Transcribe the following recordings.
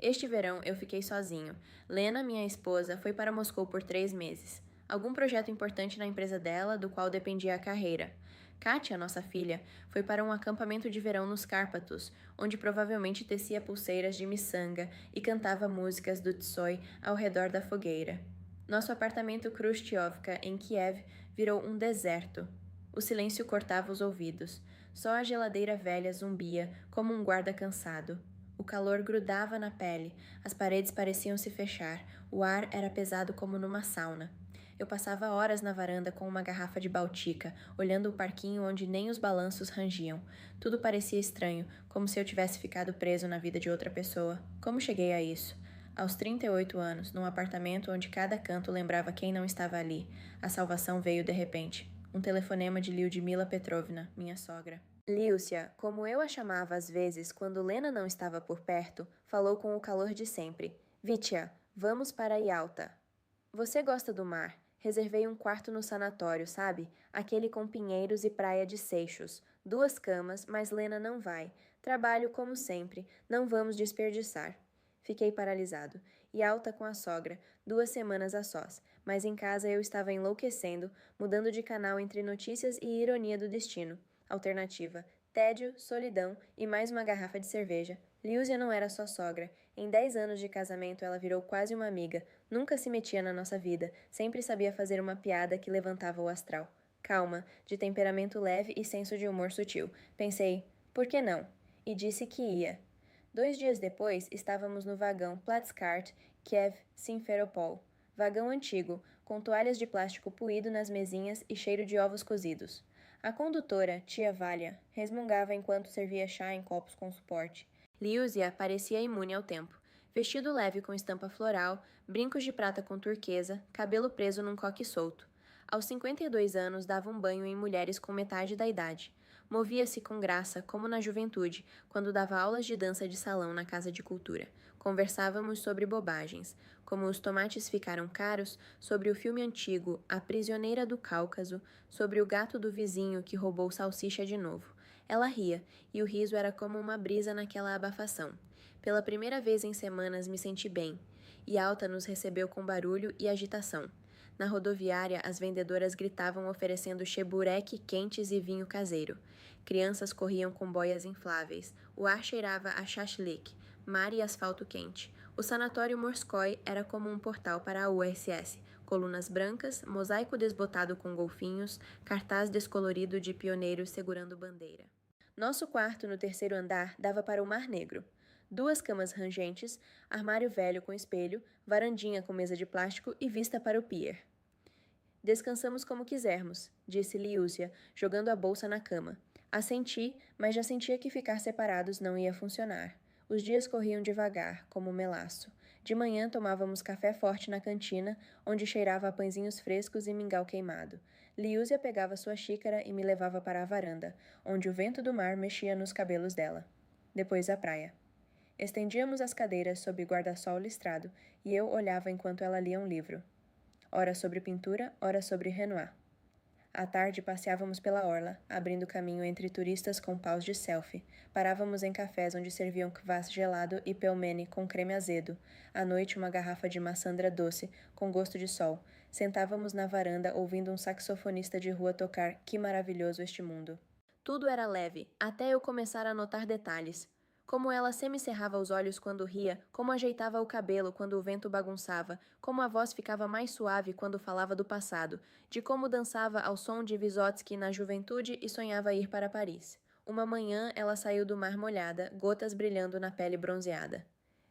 Este verão eu fiquei sozinho. Lena, minha esposa, foi para Moscou por 3 meses. Algum projeto importante na empresa dela, do qual dependia a carreira. Kátia, nossa filha, foi para um acampamento de verão nos Cárpatos, onde provavelmente tecia pulseiras de miçanga e cantava músicas do Tsoi ao redor da fogueira. Nosso apartamento Khrushchevka, em Kiev, virou um deserto. O silêncio cortava os ouvidos. Só a geladeira velha zumbia, como um guarda cansado. O calor grudava na pele, as paredes pareciam se fechar, o ar era pesado como numa sauna. Eu passava horas na varanda com uma garrafa de Baltica, olhando o parquinho onde nem os balanços rangiam. Tudo parecia estranho, como se eu tivesse ficado preso na vida de outra pessoa. Como cheguei a isso? Aos 38 anos, num apartamento onde cada canto lembrava quem não estava ali, a salvação veio de repente. Um telefonema de Lyudmila Petrovna, minha sogra. Líucia, como eu a chamava às vezes quando Lena não estava por perto, falou com o calor de sempre. Vitya, vamos para Yalta. Você gosta do mar? Reservei um quarto no sanatório, sabe? Aquele com pinheiros e praia de Seixos. 2 camas, mas Lena não vai. Trabalho como sempre, não vamos desperdiçar. Fiquei paralisado. Yalta com a sogra, 2 semanas a sós, mas em casa eu estava enlouquecendo, mudando de canal entre notícias e ironia do destino. Alternativa: tédio, solidão e mais uma garrafa de cerveja. Líusia não era só sogra. Em 10 anos de casamento ela virou quase uma amiga. Nunca se metia na nossa vida. Sempre sabia fazer uma piada que levantava o astral. Calma, de temperamento leve e senso de humor sutil. Pensei, por que não? E disse que ia. 2 dias depois, estávamos no vagão Platskart, Kiev, Simferopol. Vagão antigo, com toalhas de plástico puído nas mesinhas e cheiro de ovos cozidos. A condutora, tia Valia, resmungava enquanto servia chá em copos com suporte. Liuzia parecia imune ao tempo. Vestido leve com estampa floral, brincos de prata com turquesa, cabelo preso num coque solto. Aos 52 anos dava um banho em mulheres com metade da idade. Movia-se com graça, como na juventude, quando dava aulas de dança de salão na Casa de Cultura. Conversávamos sobre bobagens, como os tomates ficaram caros, sobre o filme antigo A Prisioneira do Cáucaso, sobre o gato do vizinho que roubou salsicha de novo. Ela ria, e o riso era como uma brisa naquela abafação. Pela primeira vez em semanas me senti bem. Yalta nos recebeu com barulho e agitação. Na rodoviária, as vendedoras gritavam oferecendo cheburek quentes e vinho caseiro. Crianças corriam com boias infláveis. O ar cheirava a shashlik, mar e asfalto quente. O sanatório Morskoi era como um portal para a USS. Colunas brancas, mosaico desbotado com golfinhos, cartaz descolorido de pioneiros segurando bandeira. Nosso quarto no 3º andar dava para o Mar Negro. 2 camas rangentes, armário velho com espelho, varandinha com mesa de plástico e vista para o pier. Descansamos como quisermos, disse Liúcia, jogando a bolsa na cama. Assenti, mas já sentia que ficar separados não ia funcionar. Os dias corriam devagar, como melaço. De manhã tomávamos café forte na cantina, onde cheirava a pãezinhos frescos e mingau queimado. Liúcia pegava sua xícara e me levava para a varanda, onde o vento do mar mexia nos cabelos dela. Depois a praia. Estendíamos as cadeiras sob guarda-sol listrado e eu olhava enquanto ela lia um livro. Ora sobre pintura, ora sobre Renoir. À tarde passeávamos pela orla, abrindo caminho entre turistas com paus de selfie. Parávamos em cafés onde serviam kvass gelado e pelmeni com creme azedo. À noite uma garrafa de maçandra doce, com gosto de sol. Sentávamos na varanda ouvindo um saxofonista de rua tocar Que Maravilhoso Este Mundo. Tudo era leve, até eu começar a notar detalhes. Como ela semicerrava os olhos quando ria, como ajeitava o cabelo quando o vento bagunçava, como a voz ficava mais suave quando falava do passado, de como dançava ao som de Vysotsky na juventude e sonhava ir para Paris. Uma manhã ela saiu do mar molhada, gotas brilhando na pele bronzeada.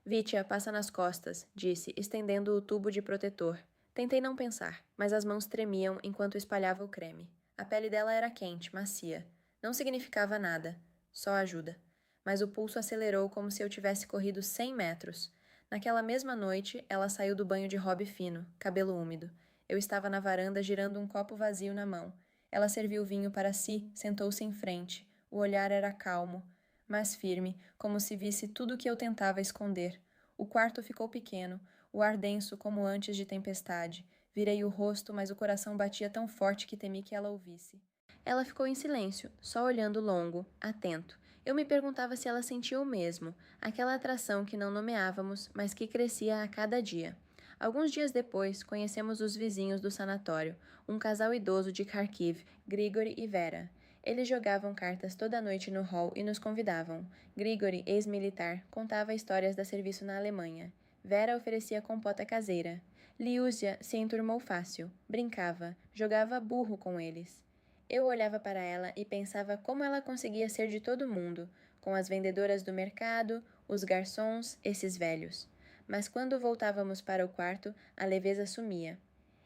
Vitya, passa nas costas, disse, estendendo o tubo de protetor. Tentei não pensar, mas as mãos tremiam enquanto espalhava o creme. A pele dela era quente, macia. Não significava nada, só ajuda. Mas o pulso acelerou como se eu tivesse corrido 100 metros. Naquela mesma noite, ela saiu do banho de hobby fino, cabelo úmido. Eu estava na varanda girando um copo vazio na mão. Ela serviu o vinho para si, sentou-se em frente. O olhar era calmo, mas firme, como se visse tudo o que eu tentava esconder. O quarto ficou pequeno, o ar denso como antes de tempestade. Virei o rosto, mas o coração batia tão forte que temi que ela ouvisse. Ela ficou em silêncio, só olhando longo, atento. Eu me perguntava se ela sentia o mesmo, aquela atração que não nomeávamos, mas que crescia a cada dia. Alguns dias depois, conhecemos os vizinhos do sanatório, um casal idoso de Kharkiv, Grigori e Vera. Eles jogavam cartas toda noite no hall e nos convidavam. Grigori, ex-militar, contava histórias da serviço na Alemanha. Vera oferecia compota caseira. Liúzia se enturmou fácil, brincava, jogava burro com eles. Eu olhava para ela e pensava como ela conseguia ser de todo mundo, com as vendedoras do mercado, os garçons, esses velhos. Mas quando voltávamos para o quarto, a leveza sumia.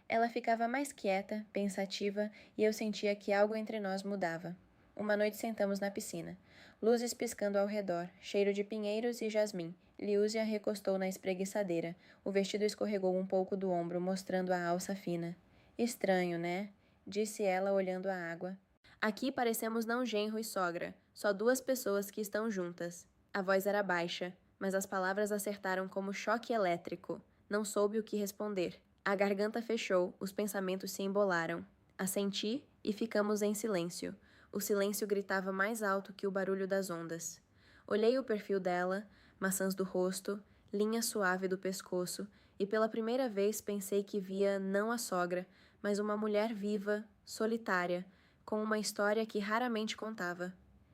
Ela ficava mais quieta, pensativa, e eu sentia que algo entre nós mudava. Uma noite sentamos na piscina. Luzes piscando ao redor, cheiro de pinheiros e jasmim. Liúzia recostou na espreguiçadeira. O vestido escorregou um pouco do ombro, mostrando a alça fina. Estranho, né? Disse ela, olhando a água. Aqui parecemos não genro e sogra, só duas pessoas que estão juntas. A voz era baixa, mas as palavras acertaram como choque elétrico. Não soube o que responder. A garganta fechou, os pensamentos se embolaram. Assenti e ficamos em silêncio. O silêncio gritava mais alto que o barulho das ondas. Olhei o perfil dela, maçãs do rosto, linha suave do pescoço, e pela primeira vez pensei que via não a sogra, mas uma mulher viva, solitária, com uma história que raramente contava.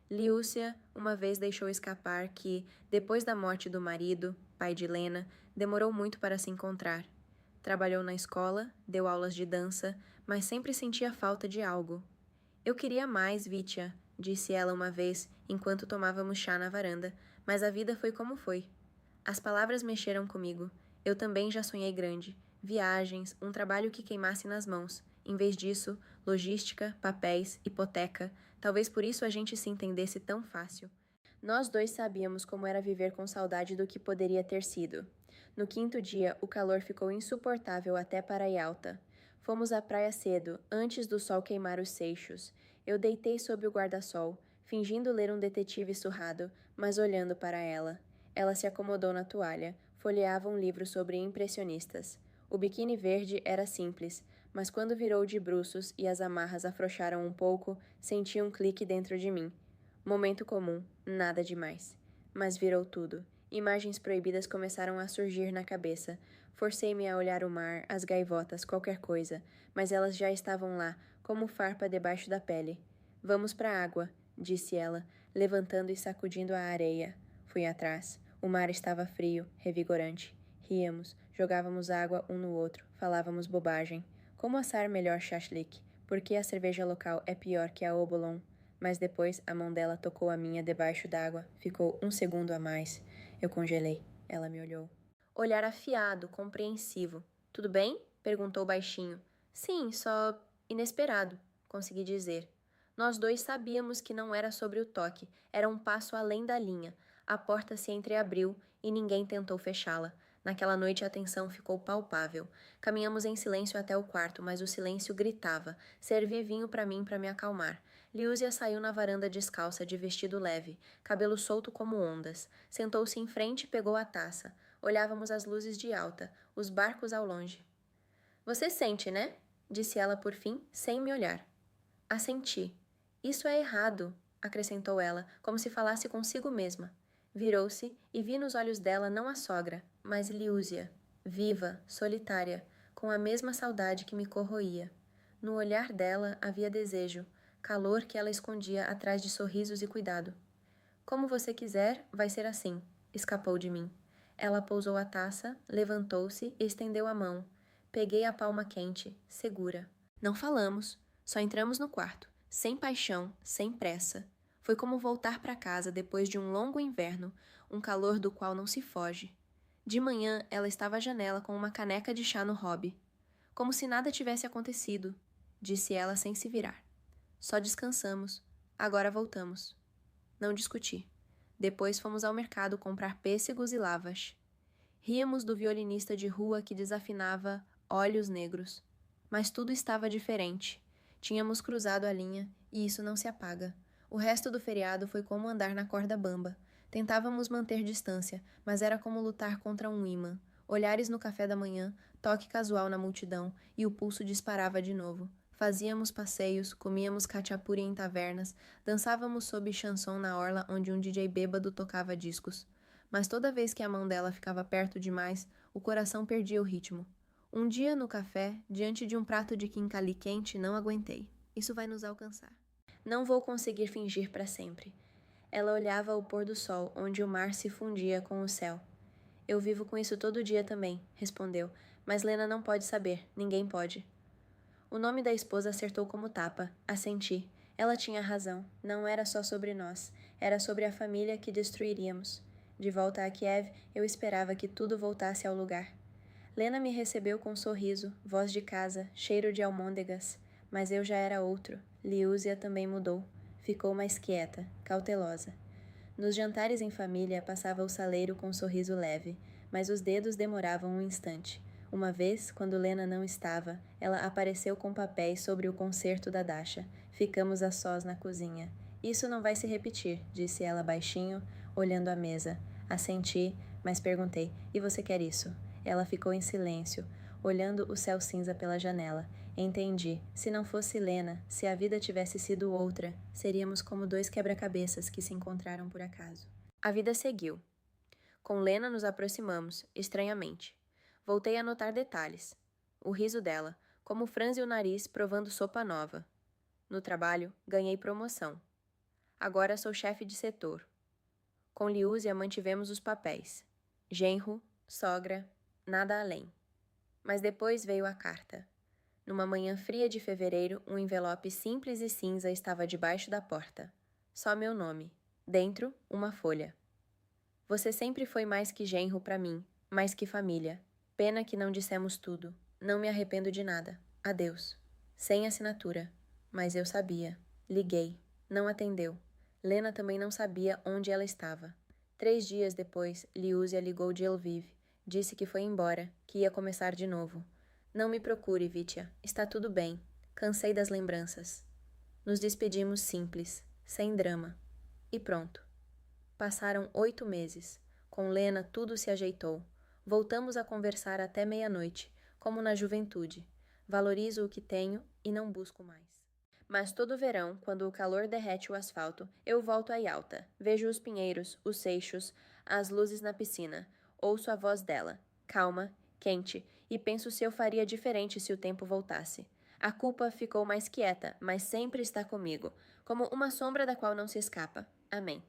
Liúcia uma vez deixou escapar que, depois da morte do marido, pai de Lena, demorou muito para se encontrar. Trabalhou na escola, deu aulas de dança, mas sempre sentia falta de algo. Eu queria mais, Vitya, disse ela uma vez, enquanto tomávamos chá na varanda, mas a vida foi como foi. As palavras mexeram comigo. Eu também já sonhei grande. Viagens, um trabalho que queimasse nas mãos. Em vez disso, logística, papéis, hipoteca. Talvez por isso a gente se entendesse tão fácil. Nós dois sabíamos como era viver com saudade do que poderia ter sido. No quinto dia, o calor ficou insuportável até para Yalta. Fomos à praia cedo, antes do sol queimar os seixos. Eu deitei sob o guarda-sol, fingindo ler um detetive surrado, mas olhando para ela. Ela se acomodou na toalha, folheava um livro sobre impressionistas. O biquíni verde era simples, mas quando virou de bruços e as amarras afrouxaram um pouco, senti um clique dentro de mim. Momento comum, nada demais. Mas virou tudo. Imagens proibidas começaram a surgir na cabeça. Forcei-me a olhar o mar, as gaivotas, qualquer coisa, mas elas já estavam lá, como farpa debaixo da pele. Vamos para a água, disse ela, levantando e sacudindo a areia. Fui atrás. O mar estava frio, revigorante. Ríamos, jogávamos água um no outro, falávamos bobagem. Como assar melhor chachlik? Por que a cerveja local é pior que a Obolon? Mas depois a mão dela tocou a minha debaixo d'água. Ficou um segundo a mais. Eu congelei. Ela me olhou. Olhar afiado, compreensivo. Tudo bem? Perguntou baixinho. Sim, só inesperado, consegui dizer. Nós dois sabíamos que não era sobre o toque, era um passo além da linha. A porta se entreabriu e ninguém tentou fechá-la. Naquela noite a tensão ficou palpável. Caminhamos em silêncio até o quarto, mas o silêncio gritava. Servi vinho para mim para me acalmar. Liúzia saiu na varanda descalça, de vestido leve, cabelo solto como ondas. Sentou-se em frente e pegou a taça. Olhávamos as luzes de alta, os barcos ao longe. Você sente, né? Disse ela por fim, sem me olhar. Assenti. Isso é errado, acrescentou ela, como se falasse consigo mesma. Virou-se e vi nos olhos dela não a sogra, mas Liúzia, viva, solitária, com a mesma saudade que me corroía. No olhar dela havia desejo, calor que ela escondia atrás de sorrisos e cuidado. Como você quiser, vai ser assim, escapou de mim. Ela pousou a taça, levantou-se e estendeu a mão. Peguei a palma quente, segura. Não falamos, só entramos no quarto, sem paixão, sem pressa. Foi como voltar para casa depois de um longo inverno, um calor do qual não se foge. De manhã, ela estava à janela com uma caneca de chá no hobby. Como se nada tivesse acontecido, disse ela sem se virar. Só descansamos. Agora voltamos. Não discuti. Depois fomos ao mercado comprar pêssegos e lavas. Ríamos do violinista de rua que desafinava Olhos Negros. Mas tudo estava diferente. Tínhamos cruzado a linha e isso não se apaga. O resto do feriado foi como andar na corda bamba. Tentávamos manter distância, mas era como lutar contra um ímã. Olhares no café da manhã, toque casual na multidão e o pulso disparava de novo. Fazíamos passeios, comíamos cachapuri em tavernas, dançávamos sob chanson na orla onde um DJ bêbado tocava discos. Mas toda vez que a mão dela ficava perto demais, o coração perdia o ritmo. Um dia, no café, diante de um prato de quincali quente, não aguentei. Isso vai nos alcançar. Não vou conseguir fingir para sempre. Ela olhava o pôr do sol, onde o mar se fundia com o céu. Eu vivo com isso todo dia também, respondeu, mas Lena não pode saber, ninguém pode. O nome da esposa acertou como tapa. Assenti. Ela tinha razão. Não era só sobre nós. Era sobre a família que destruiríamos. De volta a Kiev, eu esperava que tudo voltasse ao lugar. Lena me recebeu com um sorriso, voz de casa, cheiro de almôndegas. Mas eu já era outro. Liúzia também mudou. Ficou mais quieta, cautelosa. Nos jantares em família, passava o saleiro com um sorriso leve, mas os dedos demoravam um instante. Uma vez, quando Lena não estava, ela apareceu com papéis sobre o concerto da Dasha. Ficamos a sós na cozinha. Isso não vai se repetir, disse ela baixinho, olhando a mesa. Assenti, mas perguntei: e você quer isso? Ela ficou em silêncio, olhando o céu cinza pela janela. Entendi. Se não fosse Lena, se a vida tivesse sido outra, seríamos como dois quebra-cabeças que se encontraram por acaso. A vida seguiu. Com Lena nos aproximamos, estranhamente. Voltei a notar detalhes. O riso dela, como franze o nariz provando sopa nova. No trabalho, ganhei promoção. Agora sou chefe de setor. Com Liúzia mantivemos os papéis. Genro, sogra, nada além. Mas depois veio a carta. Numa manhã fria de fevereiro, um envelope simples e cinza estava debaixo da porta. Só meu nome. Dentro, uma folha. Você sempre foi mais que genro para mim, mais que família. Pena que não dissemos tudo. Não me arrependo de nada. Adeus. Sem assinatura. Mas eu sabia. Liguei. Não atendeu. Lena também não sabia onde ela estava. 3 dias depois, Liúzia ligou de Lviv. Disse que foi embora, que ia começar de novo. Não me procure, Vitya. Está tudo bem. Cansei das lembranças. Nos despedimos simples, sem drama. E pronto. Passaram 8 meses. Com Lena tudo se ajeitou. Voltamos a conversar até meia-noite, como na juventude. Valorizo o que tenho e não busco mais. Mas todo verão, quando o calor derrete o asfalto, eu volto a Yalta. Vejo os pinheiros, os seixos, as luzes na piscina. Ouço a voz dela, calma, quente, e penso se eu faria diferente se o tempo voltasse. A culpa ficou mais quieta, mas sempre está comigo, como uma sombra da qual não se escapa. Amém.